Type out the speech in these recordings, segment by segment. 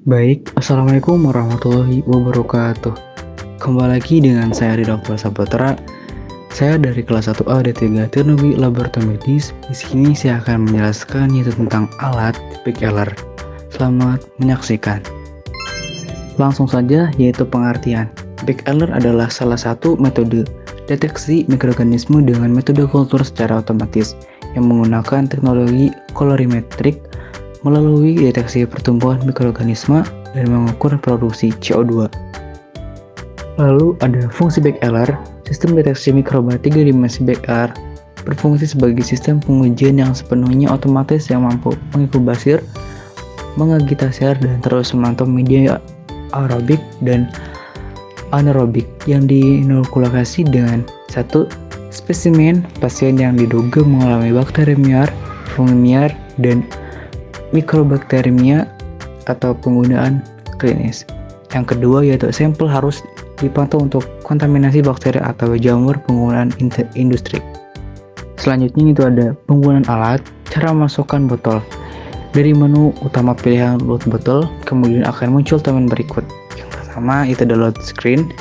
Baik, Assalamualaikum warahmatullahi wabarakatuh. Kembali lagi dengan saya Ridho Saputra. Saya dari kelas 1A D3 Teknologi Laboratorium Medis. Di sini saya akan menjelaskan yaitu tentang alat BigLR. Selamat menyaksikan. Langsung saja yaitu pengertian. BigLR adalah salah satu metode deteksi mikroorganisme dengan metode kultur secara otomatis yang menggunakan teknologi kolorimetrik melalui deteksi pertumbuhan mikroorganisme dan mengukur produksi CO2. Lalu ada fungsi BigLR. Sistem deteksi mikroba 3 dimensi BigLR berfungsi sebagai sistem pengujian yang sepenuhnya otomatis yang mampu mengikubasir, mengagitasir, dan terus memantau media aerobik dan anaerobik yang diinokulasi dengan satu spesimen pasien yang diduga mengalami bakteremia, fungimia, dan mikrobakteremia atau penggunaan klinis. Yang kedua yaitu sampel harus dipantau untuk kontaminasi bakteri atau jamur penggunaan industri. Selanjutnya itu ada penggunaan alat, cara memasukkan botol. Dari menu utama pilihan load botol, kemudian akan muncul tombol berikut. Yang pertama itu ada load screen.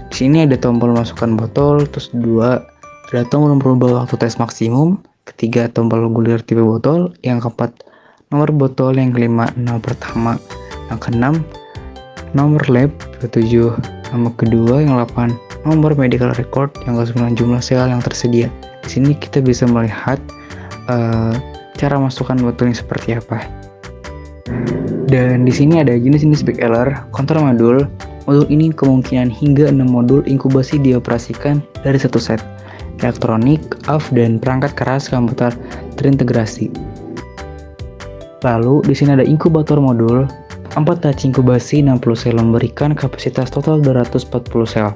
Di sini ada tombol masukkan botol, terus dua ada tombol merubah waktu tes maksimum, ketiga tombol gulir tipe botol, yang keempat nomor botol, yang kelima nomor pertama, yang keenam nomor lab, ketujuh nomor kedua, yang 8 nomor medical record, yang ke-9 jumlah sel yang tersedia. Di sini kita bisa melihat cara masukkan botolnya seperti apa. Dan di sini ada jenis-jenis BigLR, kontrol modul. Modul ini kemungkinan hingga 6 modul inkubasi dioperasikan dari satu set. Elektronik, AF, dan perangkat keras komputer terintegrasi. Lalu di sini ada inkubator modul. 4 laci inkubasi 60 sel memberikan kapasitas total 240 sel.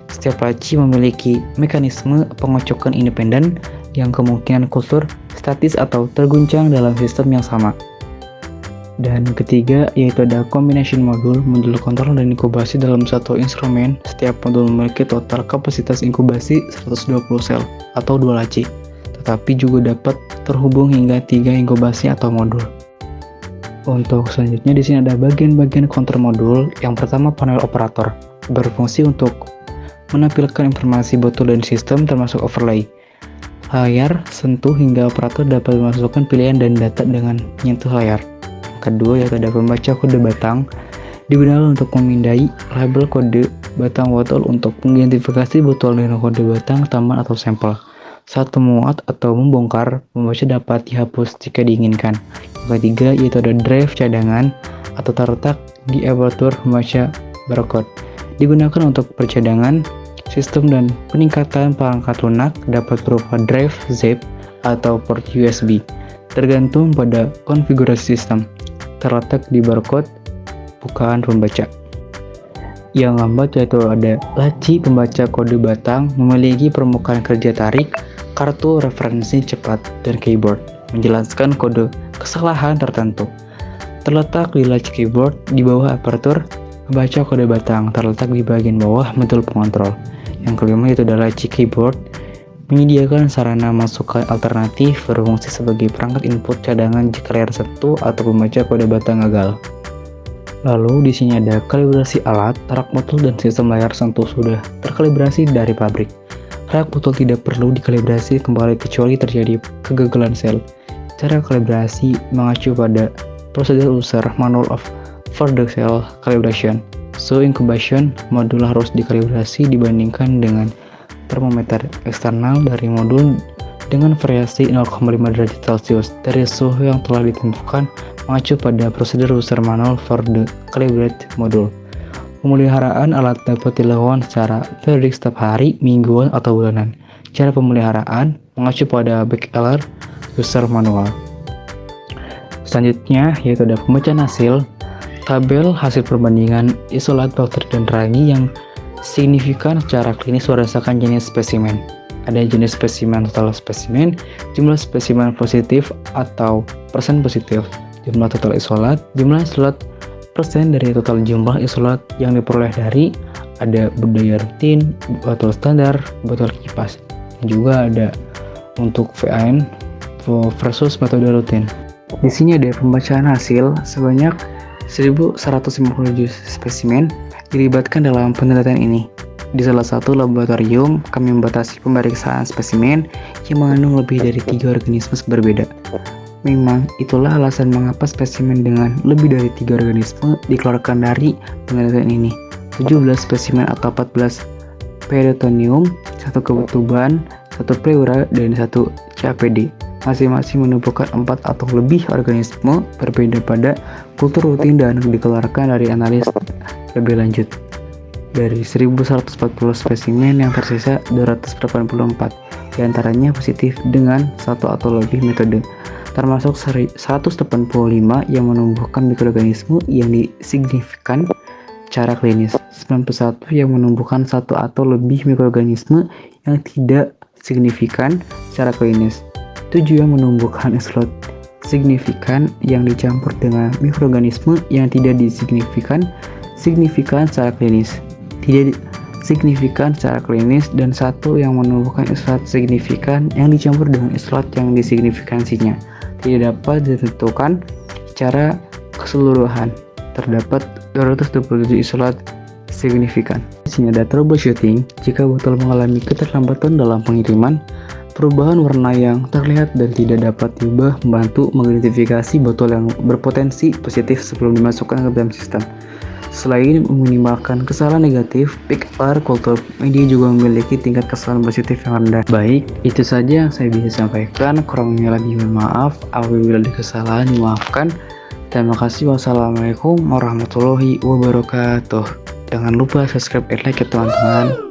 Setiap laci memiliki mekanisme pengocokan independen yang kemungkinan kultur statis atau terguncang dalam sistem yang sama. Dan ketiga yaitu ada combination modul kontrol dan inkubasi dalam satu instrumen. Setiap modul memiliki total kapasitas inkubasi 120 sel atau 2 laci, tetapi juga dapat terhubung hingga 3 inkubasi atau modul. Untuk selanjutnya di sini ada bagian-bagian kontrol modul. Yang pertama panel operator, berfungsi untuk menampilkan informasi botol dan sistem termasuk overlay. Layar sentuh hingga operator dapat memasukkan pilihan dan data dengan menyentuh layar. Yang kedua yaitu ada pembaca kode batang, digunakan untuk memindai label kode batang botol untuk mengidentifikasi botol dengan kode batang taman atau sampel. Saat memuat atau membongkar, pembaca dapat dihapus jika diinginkan. Yang ketiga yaitu ada drive cadangan atau terletak di apertur pembaca barcode. Digunakan untuk percadangan sistem dan peningkatan perangkat lunak, dapat berupa drive zip atau port USB. Tergantung pada konfigurasi sistem. Terletak di barcode bukaan pembaca. Yang keempat yaitu ada laci pembaca kode batang, memiliki permukaan kerja tarik, kartu referensi cepat, dan keyboard menjelaskan kode kesalahan tertentu. Terletak di laci keyboard di bawah apertur membaca kode batang, terletak di bagian bawah modul pengontrol. Yang kelima yaitu ada laci keyboard, menyediakan sarana masukan alternatif, berfungsi sebagai perangkat input cadangan jika layar sentuh atau pembaca kode batang gagal. Lalu di sini ada kalibrasi alat, rak botol dan sistem layar sentuh sudah terkalibrasi dari pabrik. Rak botol tidak perlu dikalibrasi kembali kecuali terjadi kegagalan sel. Cara kalibrasi mengacu pada prosedur user manual of for the cell calibration. So incubation modul harus dikalibrasi dibandingkan dengan termometer eksternal dari modul dengan variasi 0,5 derajat Celcius dari suhu yang telah ditentukan mengacu pada prosedur user manual for the calibrate modul. Pemeliharaan alat dapat dilakukan secara periodik setiap hari, mingguan, atau bulanan. Cara pemeliharaan mengacu pada BigLR user manual. Selanjutnya yaitu ada pembacaan hasil, tabel hasil perbandingan isolat bakteri dan ragi yang signifikan secara klinis berdasarkan jenis spesimen. Ada jenis spesimen, total spesimen, jumlah spesimen positif atau persen positif, jumlah total isolat, jumlah isolat persen dari total jumlah isolat yang diperoleh dari ada budaya rutin, botol standar, botol kipas. Juga ada untuk VAN versus metode rutin. Di sini ada pembacaan hasil sebanyak 1157 spesimen dilibatkan dalam penelitian ini. Di salah satu laboratorium, kami membatasi pemeriksaan spesimen yang mengandung lebih dari 3 organisme berbeda. Memang itulah alasan mengapa spesimen dengan lebih dari 3 organisme dikeluarkan dari penelitian ini. 17 spesimen atau 14 peritoneum, 1 ketuban, 1 pleura, dan 1 CAPD. Masing-masing menumbuhkan 4 atau lebih organisme berbeda pada kultur rutin dan dikeluarkan dari analis lebih lanjut. Dari 1140 spesimen yang tersisa, 284 diantaranya positif dengan 1 atau lebih metode, termasuk 185 yang menumbuhkan mikroorganisme yang signifikan secara klinis, 91 yang menumbuhkan 1 atau lebih mikroorganisme yang tidak signifikan secara klinis, 7 yang menumbuhkan isolat signifikan yang dicampur dengan mikroorganisme yang tidak signifikan secara klinis, dan 1 yang menumbuhkan isolat signifikan yang dicampur dengan isolat yang disignifikansinya tidak dapat ditentukan secara keseluruhan. Terdapat 227 isolat signifikan. Di sini ada troubleshooting jika botol mengalami keterlambatan dalam pengiriman. Perubahan warna yang terlihat dan tidak dapat diubah membantu mengidentifikasi botol yang berpotensi positif sebelum dimasukkan ke dalam sistem. Selain meminimalkan kesalahan negatif, PCR kultur media juga memiliki tingkat kesalahan positif yang rendah. Baik, itu saja yang saya bisa sampaikan. Kurangnya lagi mohon maaf. Apabila ada kesalahan, dimaafkan. Terima kasih. Wassalamualaikum warahmatullahi wabarakatuh. Jangan lupa subscribe dan like ya teman-teman.